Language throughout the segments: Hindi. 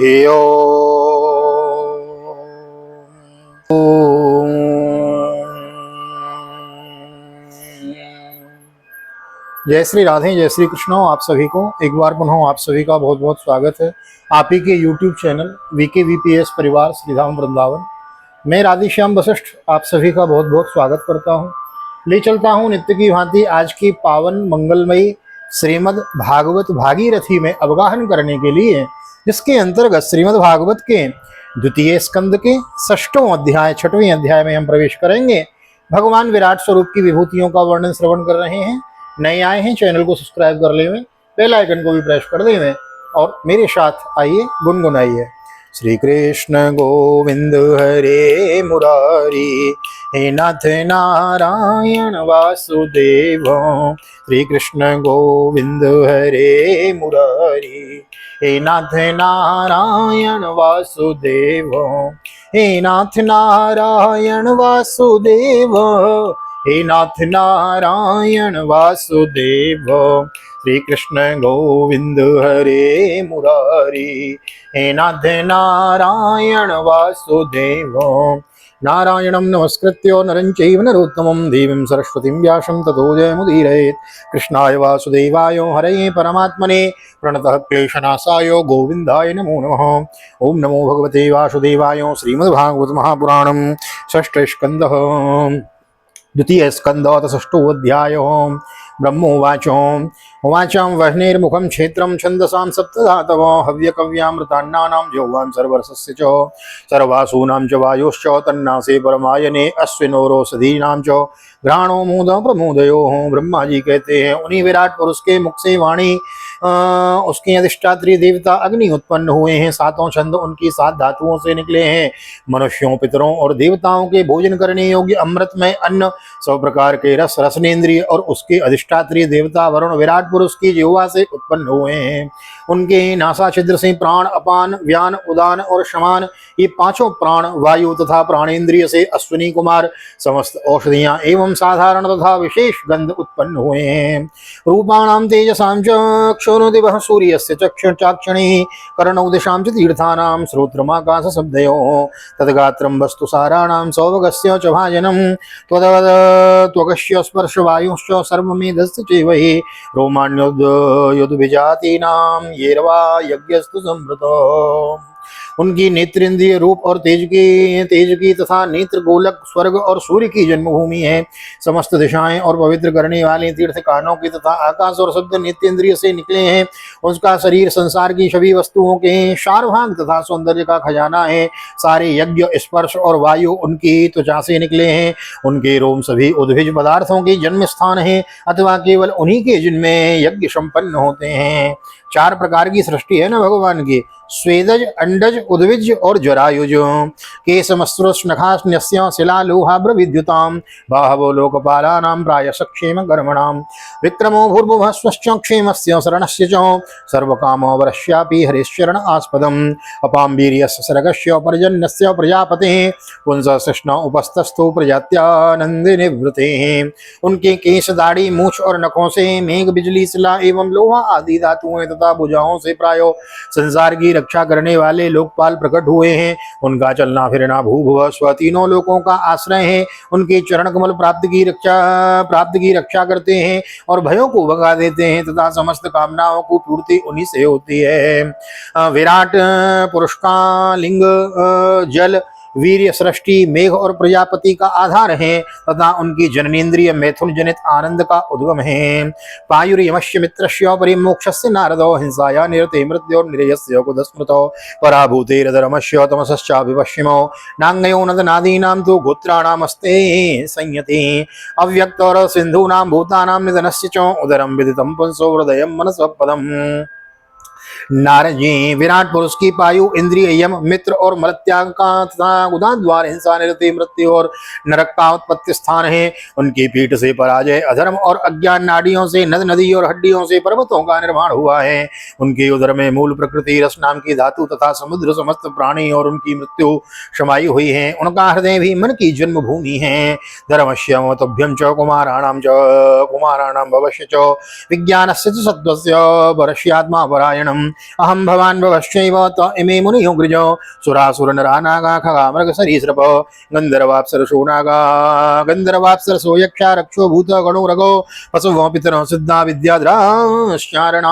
ओम। जय श्री राधे, जय श्री कृष्ण। आप सभी को एक बार पुनः आप सभी का बहुत बहुत स्वागत है आप ही के YouTube चैनल VKVPS परिवार श्रीधाम वृंदावन। मैं राधेश्याम वशिष्ठ आप सभी का बहुत बहुत स्वागत करता हूं। ले चलता हूं नित्य की भांति आज की पावन मंगलमयी श्रीमद् भागवत भागीरथी में अवगाहन करने के लिए, जिसके अंतर्गत श्रीमद् भागवत के द्वितीय स्कंद के 6वें अध्याय 6वें अध्याय में हम प्रवेश करेंगे। भगवान विराट स्वरूप की विभूतियों का वर्णन श्रवण कर रहे हैं। नए आए हैं चैनल को सब्सक्राइब कर लेवें, बेल आइकन को भी प्रेस कर देवें और मेरे साथ आइए गुनगुनाइए। श्री कृष्ण गोविंद हरे मुरारी, हे नाथ नारायण वासुदेव। श्री कृष्ण गोविंद हरे मुरारी, हे नाथ नारायण वासुदेव। हे नाथ नारायण वासुदेव, हे नाथ नारायण वासुदेव। श्री कृष्ण गोविंद हरे मुरारी, हे नाथ नारायण वासुदेव। नारायणं नमस्कृत्य नरं चैव नरोत्तमं देवीं सरस्वतीं व्यासं ततो जयमुदीरयेत्। कृष्णाय वासुदेवाय हरये परमात्मने प्रणतः क्लेशनाशाय गोविन्दाय नमो नमः। ओं नमो भगवते वासुदेवाय। श्रीमद्भागवत महापुराणं षष्ठस्कन्धः द्वितीय स्कंदः षष्ठोऽध्याय। ब्रह्मोवाच उवाचं वह्नेर्मुखं क्षेत्रं छन्दसां सप्तधातव हव्यकव्यामृतान्नानां जौवां सर्वरसस्य च सर्वासूनां च वायोश्च तन्नासे परमायने अश्विनोरोषधीनां च घ्राणो मूद प्रमोदयोः। ब्रह्मा जी कहते हैं उन्हीं विराट पुरुष के मुख से वाणी उसकी अधिष्ठात्री देवता अग्नि उत्पन्न हुए हैं। सातों छंद उनकी 7 धातुओं से निकले हैं। मनुष्यों, पितरों और देवताओं के भोजन करने योग्य अमृतमय अन्न, 100 प्रकार के रस, रसनेन्द्रिय और उसके अधिष्ठात्री देवता वरुण विराट पुरुष की जिह्वा से उत्पन्न हुए हैं। उनके नासा छिद्र से प्राण, अपान, व्यान, उदान और शमान, ये 5 प्राण, वायु तथा प्राणेन्द्रिय से अश्विनी कुमार, समस्त औषधियां एवं साधारण तथा विशेष गंध उत्पन्न हुए हैं। रूपाणां तेजसां च क्षोरुदिवः सूर्यस्य चक्षुर्चाक्षणिः कर्णौ दिशां च तीर्थानां श्रोत्रमाकाश शब्दयोः तद्गात्रं वस्तु साराणां सौभगस्य च भाजनं त्वगस्य स्पर्शवायुश्च सर्वमेधस्य चैवहि रोमाण्योद्युद्विजातीनां येरवा यज्ञस्तु संवृतो। उनकी नेत्रेंद्रिय रूप और तेज की तथा नेत्र गोलक स्वर्ग और सूर्य की जन्मभूमि है। समस्त दिशाएं और पवित्र करने वाले तीर्थ कानों की तथा आकाश और शब्द नेत्रेंद्रिय से निकले हैं। उसका शरीर संसार की सभी वस्तुओं के सार्वभाग तथा सौंदर्य का खजाना है। सारे यज्ञ, स्पर्श और वायु उनकी त्वचा से निकले हैं। उनके रोम सभी उद्भिज पदार्थों के जन्म स्थान है अथवा केवल उन्हीं के जिनमें यज्ञ संपन्न होते हैं। 4 प्रकार की सृष्टि है ना भगवान की, स्वेदज, अंडज, उद्विज और जरायुज। केशमस्रुष्णखास्न्यस्य शिलालोहाब्रविद्युतां बाहवो लोकपालानां प्रायसक्षेम कर्मणां विक्रमो भूर्भुवः स्वश्च क्षेमस्य शरणस्य च सर्वकामो वरस्यापि हरिश्चरण आस्पदम् अपां वीर्यस्य सर्गस्य पर्जन्यस्य प्रजापतेः पुंसकृष्ण उपस्थस्थो प्रजात्यानंदे निवृतेः। उनके केश, दाढ़ी, मूछ और नखों से मेघ, बिजली, शिला एवं लोहा आदि धातुएं तथा भुजाओं से प्रायो संसार की रक्षा करने वाले लोकपाल प्रकट हुए हैं। उनका चलना फिरना भूभुव स्व तीनों लोकों का आश्रय है। उनके चरण कमल प्राप्त की रक्षा करते हैं और भयों को भगा देते हैं तथा समस्त कामनाओं को पूर्ति उन्हीं से होती है। विराट पुरुष का लिंग जल, वीर्य, सृष्टि, मेघ और प्रजापति का आधार है तथा उनकी जननेन्द्रिय मैथुन जनित आनंद का उद्गम है। पायुर्यमस्य मित्रस्य परिमोक्षस्य नारदो हिंसाया निरते मृत्यो निरयस्य कुदस्मृतो पराभूतेरधर्मस्य तमसश्चाभिपश्चिमो नांगयो नदनादीनां तु गोत्राणामस्ते संयति अव्यक्त और सिंधूनां भूतानां निधनस्य च उदरं विदितं पुंसो हृदयं मनसः पदम्। नारद जी विराट पुरुष की पायु, इंद्रिय, यम, मित्र और मलत्याग का तथा उदान द्वार, हिंसा, निरति, मृत्यु और नरक का उत्पत्ति स्थान है। उनकी पीठ से पराजय, अधर्म और अज्ञान, नाड़ियों से नद, नदी और हड्डियों से पर्वतों का निर्माण हुआ है। उनके उदर में मूल प्रकृति रस नाम की धातु तथा समुद्र, समस्त प्राणी और उनकी मृत्यु समाई हुई है। उनका हृदय भी मन की जन्मभूमि है। धर्मस्य मतभ्यं च कुमाराणां भवस्य च विज्ञानस्य च सत्त्वस्य परस्यात्मा परायणम् अहम भवान भवश्चैव त इमे मुनियो गृजो सुरासुर नरा नागा खगा मृग सरीसृप गंधर्वाप्सरसो नागा गंधर्वाप्सरसो यक्षा रक्षो भूत गणो रगो पशवो पितरो सिद्धा विद्याधराश्चारणा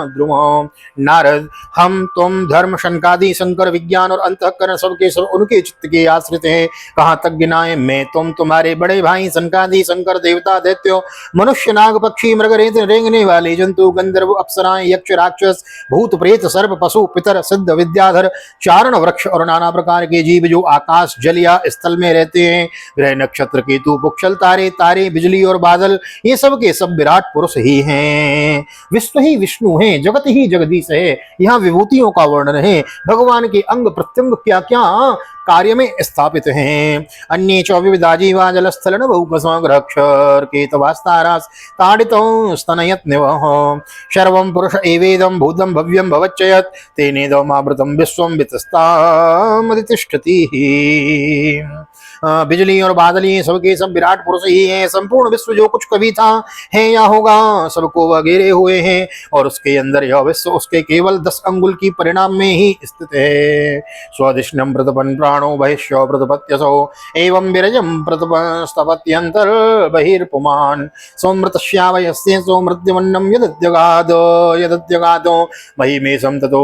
ध्रुवो नारद, हम तुम धर्म शंकादि शंकर विज्ञान और अंतःकरण सबके सब उनके चित्त के आश्रित हैं। कहाँ तक गिनाए मैं तुम तुम्हारे बड़े भाई शंकादि शंकर देवता दैत्यो मनुष्य नाग पक्षी मृग रेंगने वाले जंतु गंधर्व अप्सराएं यक्ष राक्षस भूत प्रेत सर्प पशु पितर सिद्ध विद्याधर चारण वृक्ष और नाना प्रकार के जीव जो आकाश जल या स्थल में रहते हैं, ग्रह नक्षत्र केतु पुक्षल तारे तारे बिजली और बादल, ये सब के सब विराट पुरुष ही हैं। विश्व ही विष्णु है, जगत ही जगदीश है। यहाँ विभूतियों का वर्णन है, भगवान के अंग प्रत्यंग क्या क्या कार्य में स्थापित हैं। अन्य चौविविधा जीवा जल स्थल बहुक्षर केतवास्तारास ताड़ितो स्तनयत निवह शर्वम पुरुष एवेदम भूतम भव्यम भवच्चयत तेनेदमावृतम विश्वम वितस्तामतिष्ठति। बिजली और बादल ये सबके सब विराट पुरुष ही हैं। संपूर्ण विश्व जो कुछ कभी था है या होगा सबको वह घेरे हुए हैं और उसके अंदर यह विश्व उसके केवल 10 अंगुल की परिणाम में ही स्थित है। स्वदिष्णम प्रतपन प्राणो बहिष्यो प्रतपत्यसो एवं विरजम प्रतपस्तपत्यंतर बहिर्पुमान सौमृतश्यावयस्य सौमृत्युमन्नम यदद्यगादो महिमेशं ततो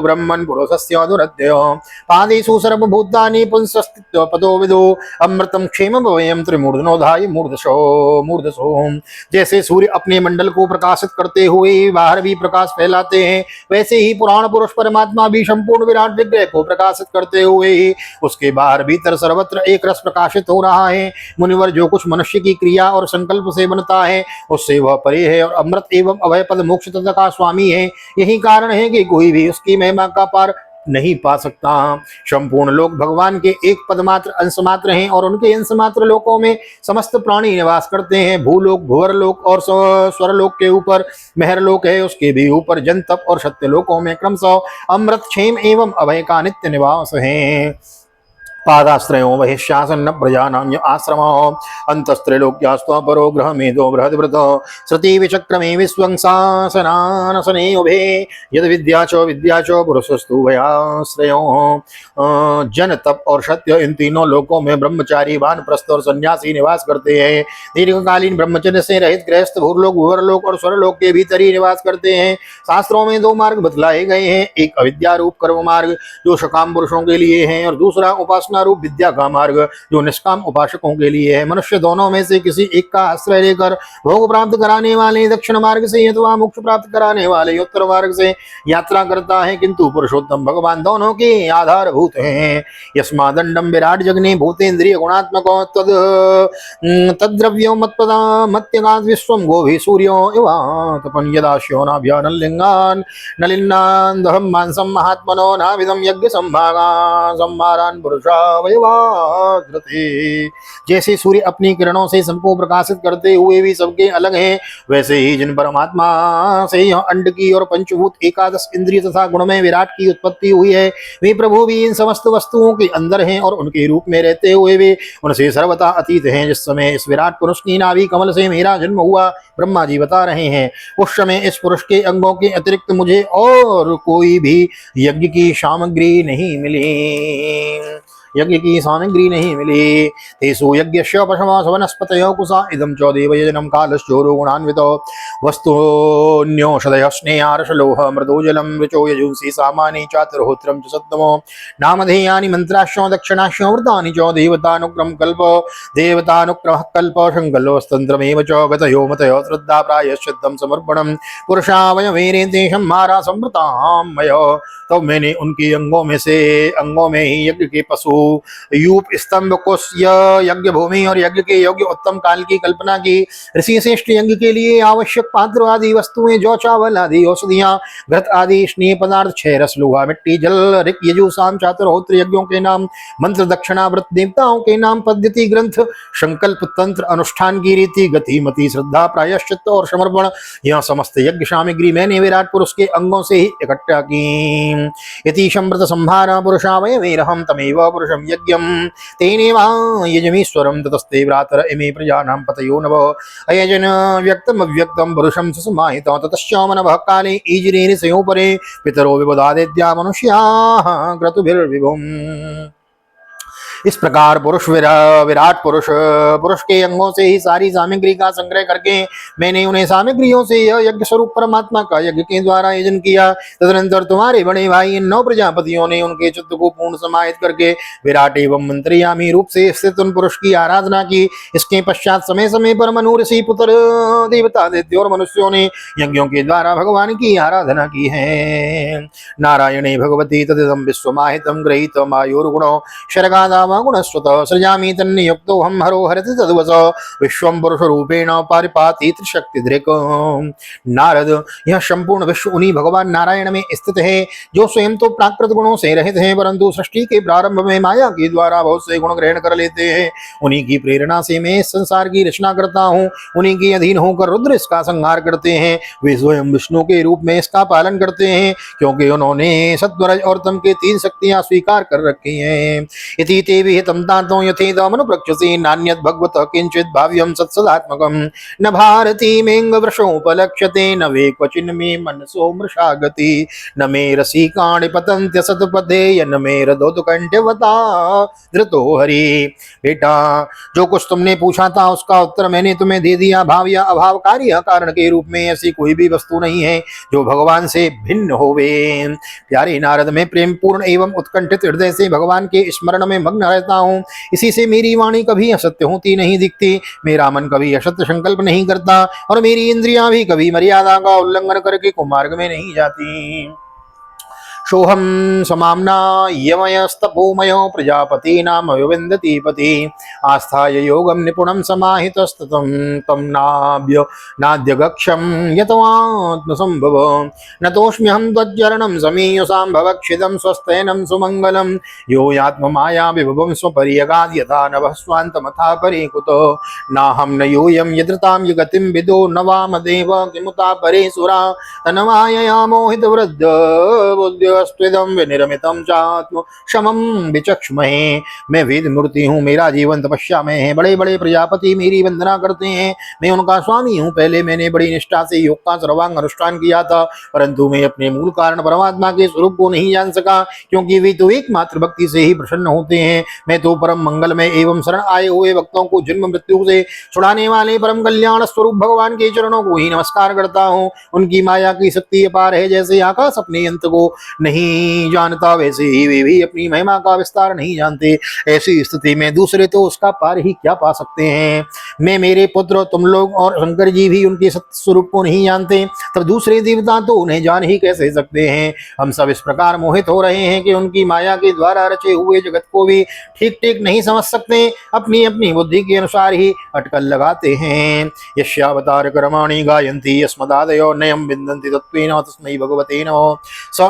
ब्रह्मन् पुरुषस्य दुरद्यो पादेषु सर्वभूतानि पुंसस्तित्व पदो विदो अमृतम क्षेम वयम त्रिमूर्धनोधाय मूर्धसो। जैसे सूर्य अपने मंडल को प्रकाशित करते हुए बाहर भी प्रकाश फैलाते हैं, वैसे ही पुराण पुरुष परमात्मा भी संपूर्ण विराट विग्रह को प्रकाशित करते हुए ही उसके बाहर भीतर सर्वत्र एक रस प्रकाशित हो रहा है। मुनिवर जो कुछ मनुष्य की क्रिया और संकल्प से बनता है उससे वह परे है और अमृत एवं अभय पद मोक्ष तत्व का स्वामी है। यही कारण है कि कोई भी उसकी महिमा का पार नहीं पा सकता। संपूर्ण लोक भगवान के एक पद मात्र अंश मात्र हैं और उनके अंश मात्र लोकों में समस्त प्राणी निवास करते हैं। भूलोक भुवरलोक और स्वरलोक के ऊपर महरलोक है, उसके भी ऊपर जन तप और सत्य लोकों में क्रमशः अमृत क्षेम एवं अभय का नित्य निवास है। पादाश्रयो बहिशासन प्रजानाम्य आश्रम अंतस्त्रैलोक्यास्त्व परो ग्रह मेदो बृहद्व्रत श्रुति विचक्रमे विश्वंसासनानसने उभे यद विद्या च पुरुषस्तु भयाश्रयो। जन तप और सत्य इन तीनों लोकों में ब्रह्मचारी वानप्रस्थ और सन्यासी निवास करते हैं। दीर्घकालीन ब्रह्मचर्य से रहित गृहस्थ भूरलोक भुवरलोक और स्वरलोक के भीतर ही निवास करते हैं। शास्त्रों में 2 मार्ग बतलाए गए हैं, एक अविद्या रूप कर्म मार्ग जो सकाम पुरुषों के लिए है और दूसरा उपासना रूप विद्या का मार्ग जो निष्काम उपासकों के लिए है। मनुष्य दोनों में से किसी एक का आश्रय लेकर भोग प्राप्त कराने वाले दक्षिण मार्ग से अथवा मोक्ष प्राप्त कराने वाले उत्तर मार्ग से यात्रा करता है, किंतु पुरुषोत्तम भगवान दोनों के आधारभूत हैं। यस्मादंडम विराट जगने भूतेन्द्रिय गुणात्मको तद्द्रव्यो मत्पदा मत्यगाद विश्वम गोभि सूर्यो इवातपन यदाश्यो नाभ्यानलिंगान नलिन्नान्दहं मांसं महात्मनो नाविदं यज्ञ संभारान पुरुषा जैसे सूर्य अपनी किरणों से सबको प्रकाशित करते हुए भी सबके अलग हैं, वैसे ही जिन परमात्मा से यह अंड की और पंचभूत एकादश इंद्रिय तथा गुणमय विराट की उत्पत्ति हुई है, वे प्रभु भी इन समस्त वस्तुओं के अंदर हैं और उनके रूप में रहते हुए वे उनसे सर्वथा अतीत हैं। जिस समय इस विराट पुरुष की नाभि कमल से मेरा जन्म हुआ ब्रह्मा जी बता रहे हैं, उस समय इस पुरुष के अंगों के अतिरिक्त मुझे और कोई भी यज्ञ की सामग्री नहीं मिली। यज्ञ की सामग्री नहीं मिली। तेसु यज्ञस्य पशवः वनस्पतयो कुसा इदं च देवयजनं कालश्चोरो गुणान्वितो वस्तुन्योषधयः स्नेहारसलोह मृदोजलं ऋचो यजुंसि सामानि चातुर्होत्रं च सत्तमो नामधेयानि मन्त्राश्च दक्षिणाश्च व्रतानि च देवतानुग्रहः कल्प संकल्पस्तन्त्रमेव च गतयो मतयो श्रद्धा प्रायश्चित्तं समर्पणं पुरुषावयवेरे तेषं मारा संवृतां मया। तो मैंने उनके अंगों में ही यज्ञ के पशु यूप स्तंभ को यज्ञ भूमि और यज्ञ के योग्य उत्तम काल की कल्पना की। ऋषि श्रेष्ठ यज्ञ के लिए आवश्यक पात्र आदि वस्तुएं जो चावल आदि औषधियां घृत आदि स्नेह पदार्थ 6 रस लोहा मिट्टी जल ऋक यजु साम चातुर्होत्र यज्ञों के नाम मंत्र दक्षिणा व्रत देवताओं के नाम पद्धति ग्रंथ संकल्प तंत्र अनुष्ठान की रीति गति मति श्रद्धा प्रायश्चित्त और समर्पण, यह समस्त यज्ञ सामग्री मैंने विराट पुरुष के अंगों से ही इकट्ठा की। यति संवृत संभार पुरुषावयवेरहं तमेव पुरुष पुरुषं यज्ञं तेनेवा यजमीश्वरं ततस्ते भ्रातर इमे प्रजानां पतयो नभ अयजन व्यक्तमव्यक्तं पुरुषं सुसमाहितं ततश्चामनभः काले ईजिरेरिसयोपरे पितरो विबुधादित्या मनुष्याः क्रतुभिर्विभुम्। इस प्रकार विराट पुरुष पुरुष के अंगों से ही सारी सामग्री का संग्रह करके मैंने उन्हें सामग्रियों से यह यज्ञ स्वरूप परमात्मा का यज्ञ के द्वारा आयोजन किया। तदनंतर तुम्हारे बड़े भाई इन 9 प्रजापतियों ने उनके चित्त को पूर्ण समाहित करके विराट एवं मंत्रियामी रूप से स्थित उन पुरुष की आराधना की। इसके पश्चात समय समय पर मनु ऋषि पुत्र देवता दैत्य और मनुष्यों ने यज्ञों के द्वारा भगवान की आराधना की है। नारायणे भगवती तदिदं विश्वमाहितं गृहीतं आयुर्गुणो शरगादाव गुणस्वत सृजामि तन्नियुक्तो हम हरो हरति तद्वस विश्वं पुरुष रूपेण परिपाति त्रिशक्तिधृक्। नारद, यह संपूर्ण विश्व उन्हीं भगवान नारायण में स्थित है जो स्वयं तो प्राकृत गुणों से रहित हैं परंतु सृष्टि के प्रारंभ में माया के द्वारा बहुत से गुण ग्रहण कर लेते हैं। उन्हीं की प्रेरणा से मैं इस संसार की रचना करता हूँ। उन्हीं के अधीन होकर रुद्र इसका संहार करते हैं। वे स्वयं विष्णु के रूप में इसका पालन करते हैं क्योंकि उन्होंने सत्वरज और तम के 3 शक्तियां स्वीकार कर रखी हैं। इति ते विहितं तातो यथेदमनुप्रक्षसे नान्यद् भगवतः किंचित् भाव्यं सत्सदात्मकं न भारती मेऽङ्गवृषोपलक्ष्यते न वे क्वचिन् मे मनसो मृषा गति न मे रसिकाणि पतन्त्य सतपथे न मे रथोत्कण्ठ्यवता धृतो हरि। बेटा, जो कुछ तुमने पूछा था उसका उत्तर मैंने तुम्हें दे दिया। भाव या अभाव कार्य कारण के रूप में ऐसी कोई भी वस्तु नहीं है जो भगवान से भिन्न होवे। प्यारे नारद, मैं प्रेम पूर्ण एवं उत्कंठित हृदय से भगवान के स्मरण में मग्न रहता हूँ। इसी से मेरी वाणी कभी असत्य होती नहीं दिखती, मेरा मन कभी असत्य संकल्प नहीं करता और मेरी इंद्रियां भी कभी मर्यादा का उल्लंघन करके कुमार्ग में नहीं जाती। सोहम समाम्ना यमयस्तपोमयो प्रजापतीनामविन्दति पति आस्थाय योगं निपुणं समाहितस्ततं तं नाद्यगक्षं यतवात्मसंभव नतोऽस्म्यहं त्वच्चरणं समीयुषां भवक्षितं स्वस्तेनं सुमङ्गलं यो यात्ममाया विभवं स्वपर्यगाद् यथा नभः स्वान्तमथा परे कुतो नाहं न यूयं यदृतां युगतिं विदो न वामदेव किमुता परे सुरा तन्मायया मोहितवृद्ध बुद्ध्य स्त्विदं विनिर्मितं चात्म शमं विचक्ष्महे। मैं वेद मूर्ति हूँ, मेरा जीवन तपस्या में है। बड़े बड़े प्रजापति मेरी वंदना करते हैं, मैं उनका स्वामी हूँ। पहले मैंने बड़ी निष्ठा से योग का सर्वांग अनुष्ठान किया था परंतु मैं अपने मूल कारण परमात्मा के स्वरूप को नहीं जान सका क्योंकि वे तो एकमात्र भक्ति से ही प्रसन्न होते हैं। मैं तो परम मंगल में एवं शरण आए हुए भक्तों को जन्म मृत्यु से छुड़ाने वाले परम कल्याण स्वरूप भगवान के चरणों को ही नमस्कार करता हूँ। उनकी माया की शक्ति अपार है, जैसे आकाश अपने अंत को नहीं जानता वैसे ही वे भी अपनी महिमा का विस्तार नहीं जानते। ऐसी स्थिति में दूसरे तो उसका पार ही क्या पा सकते हैं। मैं, मेरे पुत्र, तुम लोग और शंकर जी भी उनके सत्य स्वरूप को नहीं जानते, तब दूसरे देवता तो उन्हें जान ही कैसे सकते हैं। हम सब इस प्रकार मोहित हो रहे हैं कि उनकी माया के द्वारा रचे हुए जगत को भी ठीक ठीक नहीं समझ सकते, अपनी अपनी बुद्धि के अनुसार ही अटकल लगाते हैं। यस्यावतार कर्माणि गायन्ति यस्मदादयो नयं विन्दन्ति तत्त्वेन तस्मै भगवते नमः। स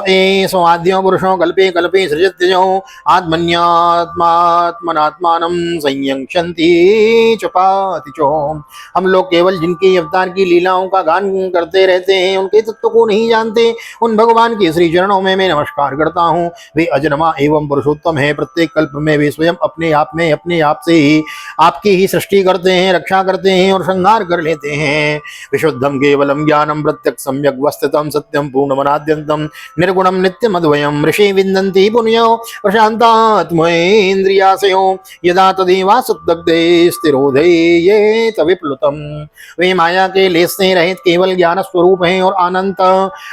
आद्यो पुरुषो कल्पे कल्पे सृजत्यजो आत्मन्यात्मात्मनात्मानं संयंक्षन्ति चपाति चो। हम लोग केवल जिनके अवतार की लीलाओं का गान करते रहते हैं, उनके तत्व को नहीं जानते। उन भगवान के श्री चरणों में मैं नमस्कार करता हूँ। वे अजन्मा एवं पुरुषोत्तम है। प्रत्येक कल्प में वे स्वयं अपने आप में अपने आप से ही आपकी ही सृष्टि करते हैं, रक्षा करते हैं और संहार कर लेते हैं। विशुद्धम केवलम ज्ञानम प्रत्यक्ष सम्यक वस्थितम सत्यम पूर्णमनाद्यंतम निर्गुणम नित्यमद्वयम् ऋषि विन्दन्ति पुण्यो प्रशान्तात्मेन्द्रियाशयो यदा तदेवा सद्दग्धे स्थिरोधयेत विप्लुतम्। वे माया के लेस से रहित केवल ज्ञान स्वरूप हैं और अनंत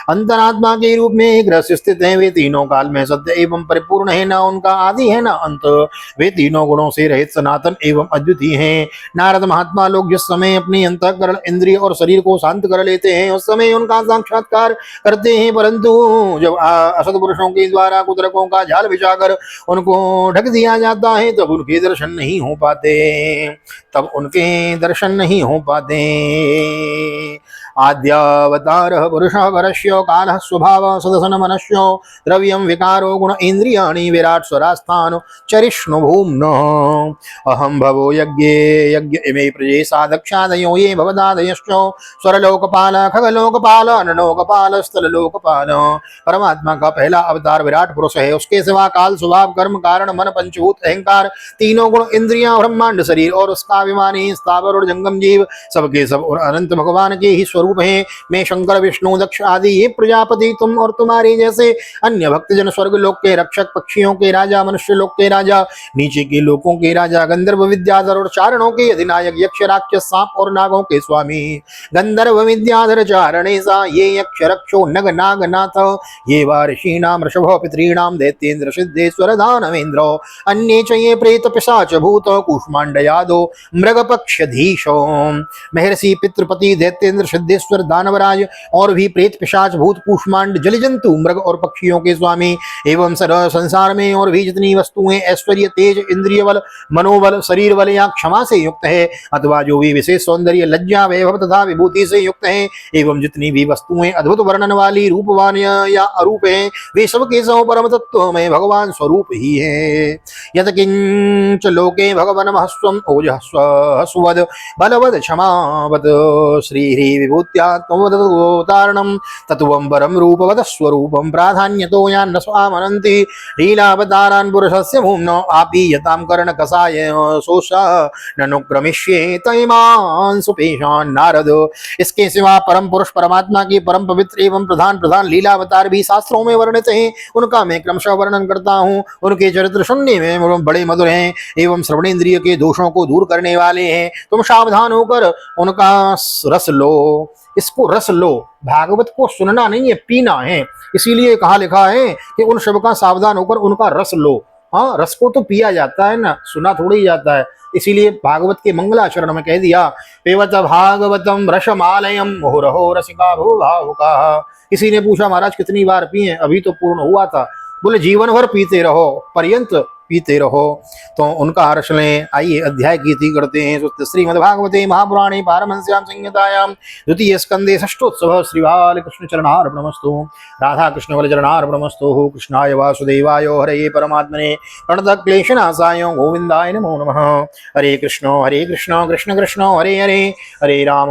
अंतरात्मा के रूप में एक रस स्थित है। वे तीनों काल में सत्य एवं परिपूर्ण है, न उनका आदि है न अंत। वे तीनों गुणों से रहित सनातन एवं अद्वितीय हैं। नारद महात्मा लोग जिस समय अपनी अंतःकरण, इंद्रिय और शरीर को शांत कर लेते हैं उस समय उनका साक्षात्कार करते हैं, परंतु जब असत पुरुषों के द्वारा कुतरकों का जाल बिछाकर उनको ढक दिया जाता है तब उनके दर्शन नहीं हो पाते, आद्यावतारः पुरुषः परस्य कालः स्वभावः सदसन मनस्यो द्रव्यं विकारो गुण इंद्रियाणि विराट स्वरास्थान चरिष्णु भूम्नः अहं भवो यज्ञे यज्ञ इमे प्रजेशा दक्षादयो ये भवदादयश्च स्वरलोकपाल खगलोकपाल अनलोकपाल स्थललोकपाल। परमात्मा का पहला अवतार विराट पुरुष है। उसके सिवा काल स्वभाव कर्म कारण मन पंचभूत अहंकार तीनों गुण इंद्रियां ब्रह्मांड शरीर और उसका अभिमानी स्थावर और जंगम जीव सबके सब और अनंत भगवान के ही स्वरूप हैं। मैं शंकर विष्णु दक्ष आदि ये प्रजापति तुम और तुम्हारे जैसे अन्य भक्तजन स्वर्ग लोक के रक्षक पक्षियों के राजा मनुष्य लोक के राजा नीचे के लोकों के राजा गंधर्व विद्याधर और चारणों के अधिनायक यक्ष राक्षस सांप और नागों के स्वामी गंधर्व विद्याधर चारणे सा ये यक्ष रक्षो नग नाग नाथ ये वार्षीणाम ऋषभ पितॄणाम दैत्येन्द्र सिद्धेश्वर दानवेन्द्र अन्ये च ये प्रेत पिशाच भूत कूष्मांडयादो मृगपक्षधीशो। महर्षि पितृपति दैत्येन्द्र सिद्धेश्वर दानवराज और भी प्रेत पिशाच भूत कूष्मांड जल जंतु मृग और पक्षियों के स्वामी एवं सर्व संसार में और भी जितनी वस्तुएं ऐश्वर्य तेज इंद्रिय बल मनोबल शरीर बल या क्षमा से युक्त है अथवा जो भी विशेष सौंदर्य लज्जा वैभव तथा विभूति से युक्त है एवं जितनी भी वस्तुएं अद्भुत वर्णन वाली रूपवान या अरूप है वे सब के सब परम तत्व में भगवान स्वरूप ही है। यत किंच लोके भगवान महस्वम ओजस्वद बलवद क्षमावद श्री विभूत्यात्मवदारणम तत्वं परम रूपवद स्वरूपम प्राधान्यतो यान्न स्वामनन्ति लीलावतारान् पुरुषस्य भूम्नो आपीयतां कर्ण कसाय सोषा ननुक्रमिष्ये तैमान् सुपेशान् नारद। इसके सिवा परम पुरुष परमात्मा की परम पवित्र एवं प्रधान प्रधान लीलावतार भी शास्त्रों में वर्णित हैं। उनका मैं क्रमशः वर्णन करता हूँ। उनके चरित्र सुनने में बड़े मधुर हैं एवं श्रवणेन्द्रिय के दोषों को दूर करने वाले हैं। तुम सावधान होकर उनका रस लो। इसको रस लो, भागवत को सुनना नहीं है, पीना है। इसीलिए कहा लिखा है कि उन सब का सावधान होकर उनका रस लो। हाँ, रस को तो पिया जाता है ना, सुना थोड़ी जाता है। इसीलिए भागवत के मंगलाचरण में कह दिया पेवत भागवतम रसमालयम मुहुरहो रसिका भो भावुका। किसी ने पूछा महाराज कितनी बार पिए? अभी तो पूर्ण हुआ था। बोले जीवन भर पीते रहो, पर्यंत पीते रहो। तो उनका हर्ष लें। आइए अध्याय की थी करते हैं। श्रीमद्भागवते महापुराणे पारमहंस्याम संहितायां द्वितीय स्कंदे षष्ठोत्सव श्री बालकृष्ण चरणार्पणमस्तु। राधा कृष्ण बलचरणार्पणमस्तु। कृष्णाय वासुदेवाय हरे परमात्मने प्रणतक्लेशनाशाय गोविंदाय नमो नमः। हरे कृष्ण कृष्ण कृष्ण हरे हरे हरे राम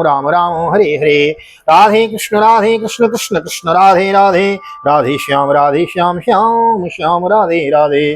राम राम हरे हरे। राधे कृष्ण कृष्ण कृष्ण राधे राधे राधे श्याम श्याम श्याम राधे राधे।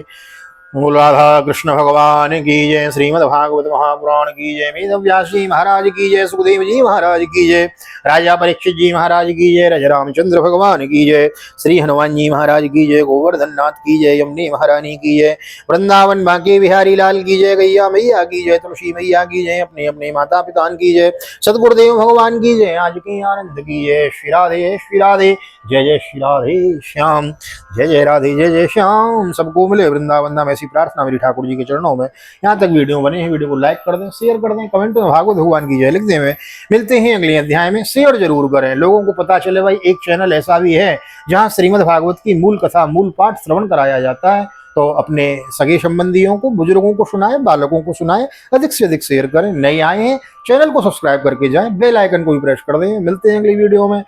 मूल राधा कृष्ण भगवान की जय। श्रीमद् भागवत महापुराण की जय। वेदव्यास जी महाराज की जय। सुखदेव जी महाराज की जय। राजा परीक्षित जी महाराज की जय। राजा रामचंद्र भगवान की जय। श्री हनुमान जी महाराज की जय। गोवर्धन नाथ की जय। यमुने महारानी की जय। वृंदावन बांके बिहारी लाल की जय। गैया मैया की जय। तुलसी मैया की जय। अपने अपने माता पिता की जय। सतगुरुदेव भगवान की जय। आज के आनंद की जय। श्री राधे जय जय श्री राधे श्याम। जय जय राधे जय जय श्याम। सबको मिले वृंदावन धाम ऐसी प्रार्थना मेरी ठाकुर जी के चरणों में। यहाँ तक वीडियो बने हैं, वीडियो को लाइक कर दें, शेयर कर दें, कमेंट में भागवत भगवान की जय लिख दें। मिलते हैं अगले अध्याय में। शेयर जरूर करें, लोगों को पता चले भाई एक चैनल ऐसा भी है जहाँ श्रीमद् भागवत की मूल कथा मूल पाठ श्रवण कराया जाता है। तो अपने सगे संबंधियों को, बुजुर्गों को सुनाए, बालकों को सुनाए, अधिक से अधिक शेयर करें। नए आए हैं चैनल को सब्सक्राइब करके जाएं, बेल आइकन को भी प्रेस कर दें। मिलते हैं अगली वीडियो में।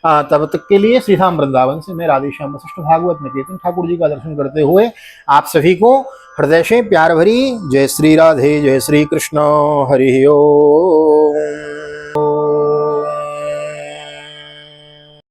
तब तक के लिए श्री धाम वृंदावन से मैं राधेश्याम वशिष्ठ भागवत में कीर्तन ठाकुर जी का दर्शन करते हुए आप सभी को हृदय से प्यार भरी जय श्री राधे जय श्री कृष्ण। हरि ओम।